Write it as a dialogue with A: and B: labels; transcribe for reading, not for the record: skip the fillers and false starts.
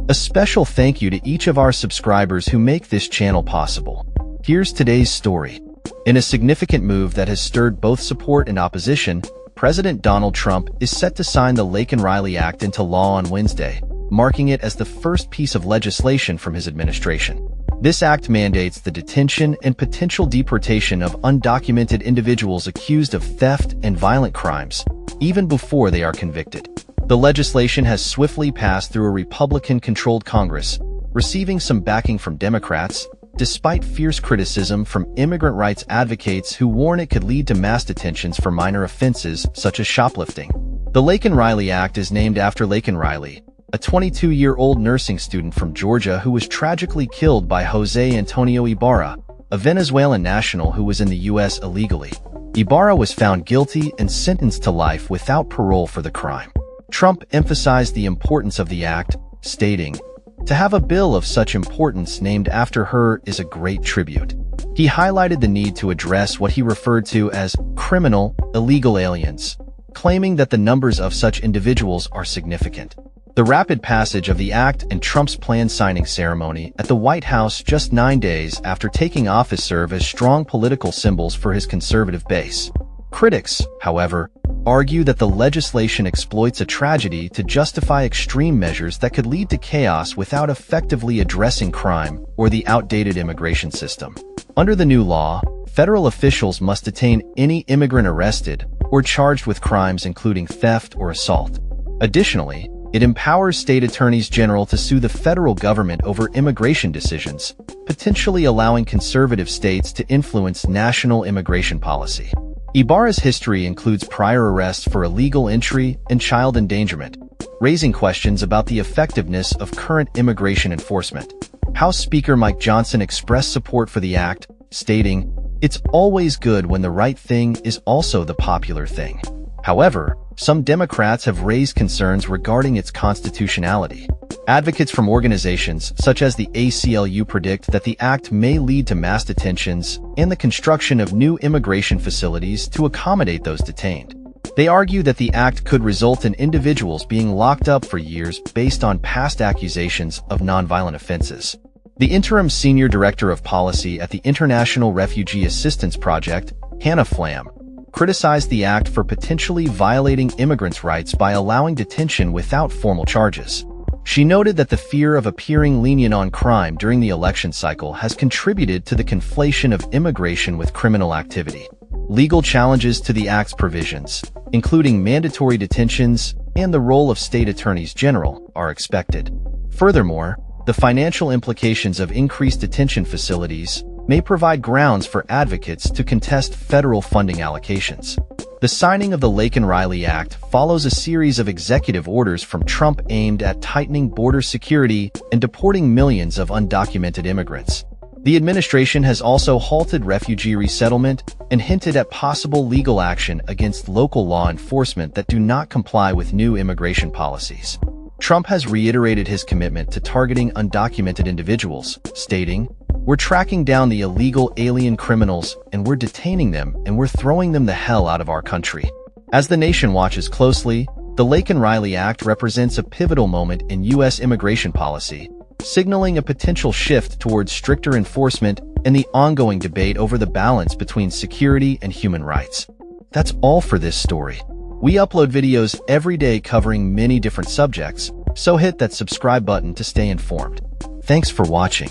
A: A special thank you to each of our subscribers who make this channel possible. Here's today's story. In a significant move that has stirred both support and opposition, President Donald Trump is set to sign the Laken Riley Act into law on Wednesday, marking it as the first piece of legislation from his administration. This act mandates the detention and potential deportation of undocumented individuals accused of theft and violent crimes, even before they are convicted. The legislation has swiftly passed through a Republican-controlled Congress, receiving some backing from Democrats, despite fierce criticism from immigrant rights advocates who warn it could lead to mass detentions for minor offenses such as shoplifting. The Laken Riley Act is named after Laken Riley, a 22-year-old nursing student from Georgia who was tragically killed by Jose Antonio Ibarra, a Venezuelan national who was in the U.S. illegally. Ibarra was found guilty and sentenced to life without parole for the crime. Trump emphasized the importance of the act, stating, "To have a bill of such importance named after her is a great tribute." He highlighted the need to address what he referred to as criminal, illegal aliens, claiming that the numbers of such individuals are significant. The rapid passage of the act and Trump's planned signing ceremony at the White House just 9 days after taking office serve as strong political symbols for his conservative base. Critics, however, argue that the legislation exploits a tragedy to justify extreme measures that could lead to chaos without effectively addressing crime or the outdated immigration system. Under the new law, federal officials must detain any immigrant arrested or charged with crimes including theft or assault. Additionally, it empowers state attorneys general to sue the federal government over immigration decisions, potentially allowing conservative states to influence national immigration policy. Ibarra's history includes prior arrests for illegal entry and child endangerment, raising questions about the effectiveness of current immigration enforcement. House Speaker Mike Johnson expressed support for the act, stating, "It's always good when the right thing is also the popular thing." However, some Democrats have raised concerns regarding its constitutionality. Advocates from organizations such as the ACLU predict that the act may lead to mass detentions and the construction of new immigration facilities to accommodate those detained. They argue that the act could result in individuals being locked up for years based on past accusations of nonviolent offenses. The interim senior director of policy at the International Refugee Assistance Project, Hannah Flam, criticized the act for potentially violating immigrants' rights by allowing detention without formal charges. She noted that the fear of appearing lenient on crime during the election cycle has contributed to the conflation of immigration with criminal activity. Legal challenges to the act's provisions, including mandatory detentions and the role of state attorneys general, are expected. Furthermore, the financial implications of increased detention facilities may provide grounds for advocates to contest federal funding allocations. The signing of the Laken Riley Act follows a series of executive orders from Trump aimed at tightening border security and deporting millions of undocumented immigrants. The administration has also halted refugee resettlement and hinted at possible legal action against local law enforcement that do not comply with new immigration policies. Trump has reiterated his commitment to targeting undocumented individuals, stating, "We're tracking down the illegal alien criminals, and we're detaining them, and we're throwing them the hell out of our country." As the nation watches closely, the Laken Riley Act represents a pivotal moment in U.S. immigration policy, signaling a potential shift towards stricter enforcement and the ongoing debate over the balance between security and human rights. That's all for this story. We upload videos every day covering many different subjects, so hit that subscribe button to stay informed. Thanks for watching.